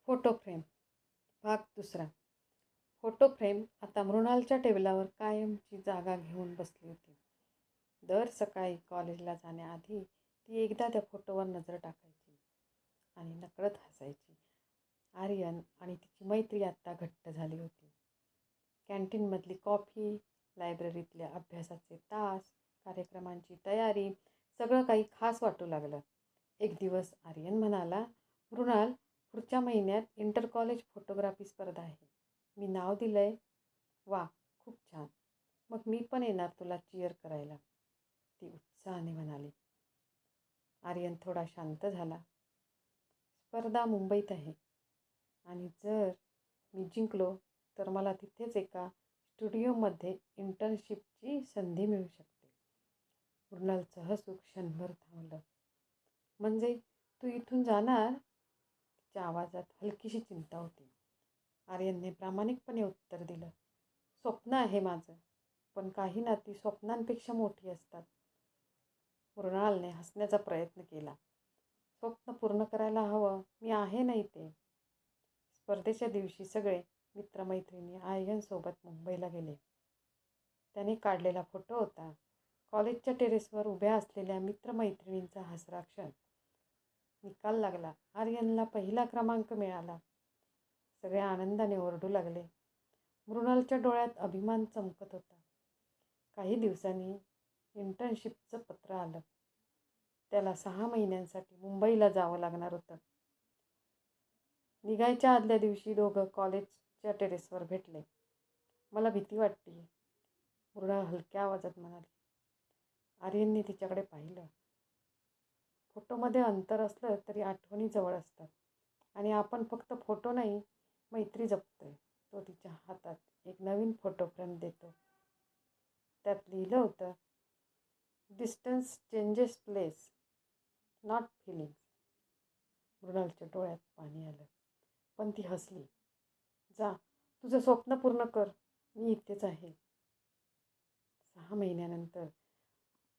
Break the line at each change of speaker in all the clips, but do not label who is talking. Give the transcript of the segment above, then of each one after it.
Photo frame भाग दुसरा. Photo frame आता मृणालच्या टेबलावर कायमची जागा घेऊन बसली होती. दर सकाळी कॉलेजला जाण्याआधी ती एकदा त्या फोटोवर नजर टाकायची आणि नकळत हसायची. आर्यन आणि तिची मैत्री आत्ता घट्ट झाली होती. कॅन्टीनमधली कॉफी, लायब्ररीतल्या अभ्यासाचे तास, कार्यक्रमांची तयारी, सगळं काही खास वाटू लागलं. एक दिवस आर्यन म्हणाला, मृणाल, पुढच्या महिन्यात इंटर कॉलेज फोटोग्राफी स्पर्धा आहे. मी नाव दिलंय. वा, खूप छान. मग मी पण येणार तुला चीअर करायला, ती उत्साहाने म्हणाली. आर्यन थोडा शांत झाला. स्पर्धा मुंबईत आहे आणि जर मी जिंकलो तर मला तिथेच एका स्टुडिओमध्ये इंटर्नशिपची संधी मिळू शकते. मृणालचं हसू क्षणभर थांबलं. म्हणजे तू इथून जाणार? तिच्या आवाजात हलकीशी चिंता होती. आर्यनने प्रामाणिकपणे उत्तर दिलं, स्वप्न आहे माझं, पण काही नाती स्वप्नांपेक्षा मोठी असतात. मृणालने हसण्याचा प्रयत्न केला. स्वप्न पूर्ण करायला हवं, मी आहे ना इथे. स्पर्धेच्या दिवशी सगळे मित्रमैत्रिणी आर्यनसोबत मुंबईला गेले. त्याने काढलेला फोटो होता. कॉलेजच्या टेरेसवर उभ्या असलेल्या मित्रमैत्रिणींचा हसरा क्षण. निकाल लागला. आर्यनला पहिला क्रमांक मिळाला. सगळे आनंदाने ओरडू लागले. मृणालच्या डोळ्यात अभिमान चमकत होता. काही दिवसांनी इंटर्नशिपचं पत्र आलं. त्याला 6 महिन्यांसाठी मुंबईला जावं लागणार होतं. निघायच्या आदल्या दिवशी दोघं कॉलेजच्या टेरेसवर भेटले. मला भीती वाटते, मृणाल हलक्या आवाजात म्हणाली. आर्यनने तिच्याकडे पाहिलं. फोटोमध्ये अंतर असलं तरी आठवणी जवळ असतात आणि आपण फक्त फोटो नाही, मैत्री जपतोय. तो तिच्या हातात एक नवीन फोटो फ्रेम देतो. त्यात लिहिलं होतं, distance changes place, not feelings. मृणालच्या डोळ्यात पाणी आलं, पण ती हसली. जा, तुझं स्वप्न पूर्ण कर, मी इथेच आहे. 6 महिन्यानंतर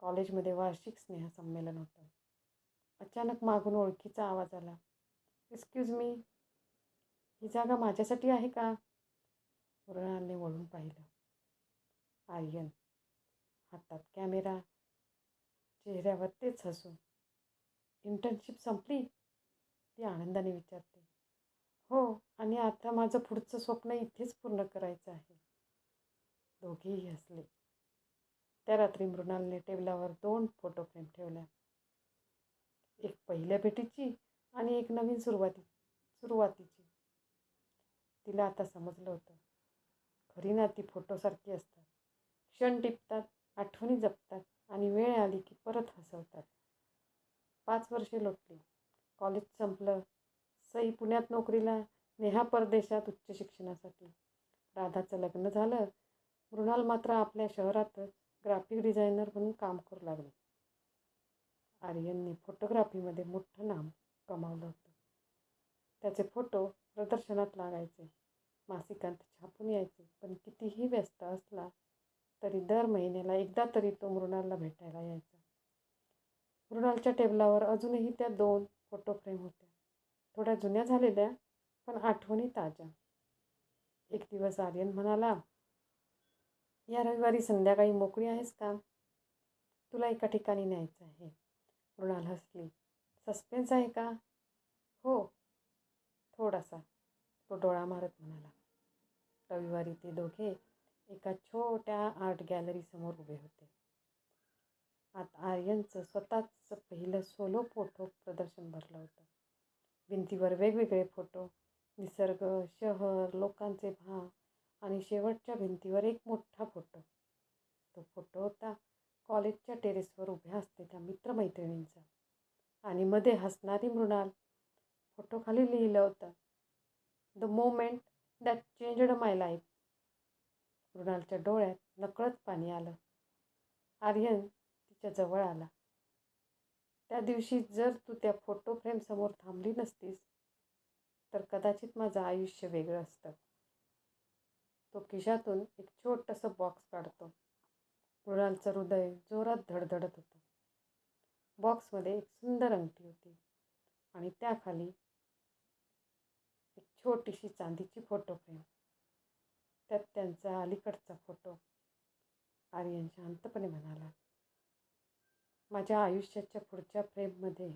कॉलेजमध्ये वार्षिक स्नेहसंमेलन होतं. अचानक मागून ओळखीचा आवाज आला. एक्सक्यूज मी, ही जागा माझ्यासाठी आहे का? मृणालने वळून पाहिलं. आर्यन, हातात कॅमेरा, चेहऱ्यावर तेच हसू. इंटर्नशिप संपली? ती आनंदाने विचारते. हो, आणि आता माझं पुढचं स्वप्न इथेच पूर्ण करायचं आहे. दोघेही हसले. त्या रात्री मृणालने टेबलावर 2 फोटो फ्रेम ठेवल्या. एक पहिल्या भेटीची आणि एक नवीन सुरुवातीची. तिला आता समजलं होतं, खरी नाती फोटोसारखी असतात. क्षण टिपतात, आठवणी जपतात आणि वेळ आली की परत हसवतात. 5 वर्षे लोटली. कॉलेज संपलं. सई पुण्यात नोकरीला, नेहा परदेशात उच्च शिक्षणासाठी. राधाचं लग्न झालं. मृणाल मात्र आपल्या शहरातच ग्राफिक डिझायनर म्हणून काम करू लागली. आर्यनने फोटोग्राफीमध्ये मोठं नाव कमावलं होतं. त्याचे फोटो प्रदर्शनात लागायचे, मासिकांत छापून यायचे. पण कितीही व्यस्त असला तरी दर महिन्याला एकदा तरी तो मृणालला भेटायला यायचा. मृणालच्या टेबलावर अजूनही त्या 2 फोटो फ्रेम होत्या. थोड्या जुन्या झालेल्या, पण आठवणी ताज्या. एक दिवस आर्यन म्हणाला, या रविवारी संध्याकाळी मोकळी आहेस का? तुला एका ठिकाणी न्यायचं आहे. मृणाल हसली. सस्पेन्स आहे का? हो, थोडासा, तो डोळा मारत म्हणाला. रविवारी ते दोघे एका छोट्या आर्ट गॅलरीसमोर उभे होते. आत आर्यनचं स्वतःचं पहिलं सोलो फोटो प्रदर्शन भरलं होतं. भिंतीवर वेगवेगळे फोटो, निसर्ग, शहर, लोकांचे भाव आणि शेवटच्या भिंतीवर एक मोठा फोटो. तो फोटो होता कॉलेजच्या टेरेसवर उभ्या असलेल्या मित्रमैत्रिणींचा आणि मध्ये हसणारी मृणाल. फोटोखाली लिहिलं होतं, the moment that changed my life. मृणालच्या डोळ्यात नकळत पाणी आलं. आर्यन तिच्या जवळ आला. त्या दिवशी जर तू त्या फोटो फ्रेमसमोर थांबली नसतीस तर कदाचित माझं आयुष्य वेगळं असतं. तो खिशातून एक छोटंसं बॉक्स काढतो. मृणालचं हृदय जोरात धडधडत होतं. बॉक्समध्ये एक सुंदर अंगठी होती आणि त्याखाली एक छोटीशी चांदीची फोटो फ्रेम, त्यात त्यांचा अलीकडचा फोटो. आर्यन शांतपणे म्हणाला, माझ्या आयुष्याच्या पुढच्या फ्रेममध्ये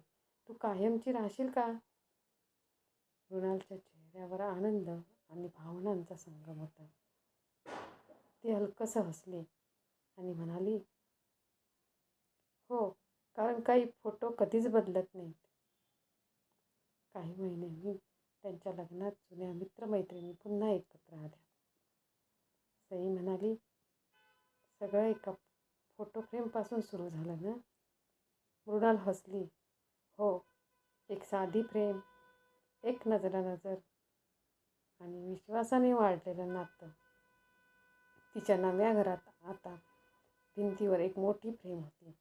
तू कायमची राहशील का? मृणालच्या चेहऱ्यावर आनंद आणि भावनांचा संगम होता. ती हलकंसं हसली आणि म्हणाली, हो, कारण काही फोटो कधीच बदलत नाहीत. काही महिन्यांनी त्यांच्या लग्नात जुन्या मित्रमैत्रिणी पुन्हा एकत्र आल्या. सई म्हणाली, सगळं एका फोटो फ्रेमपासून सुरू झालं ना? मृणाल हसली, हो, एक साधी फ्रेम, एक नजरानजर आणि विश्वासाने वाढलेलं नातं. तिच्या नव्या घरात आता भिंतीवर एक मोठी फ्रेम होती,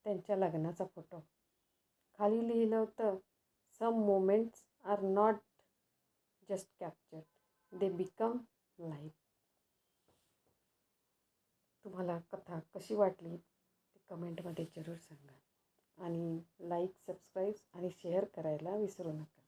त्यांच्या लग्नाचा फोटो. खाली लिहिलं होतं, some moments are not just captured, they become life. तुम्हाला कथा कशी वाटली ते कमेंटमध्ये जरूर सांगा आणि लाईक, सबस्क्राईब आणि शेअर करायला विसरू नका.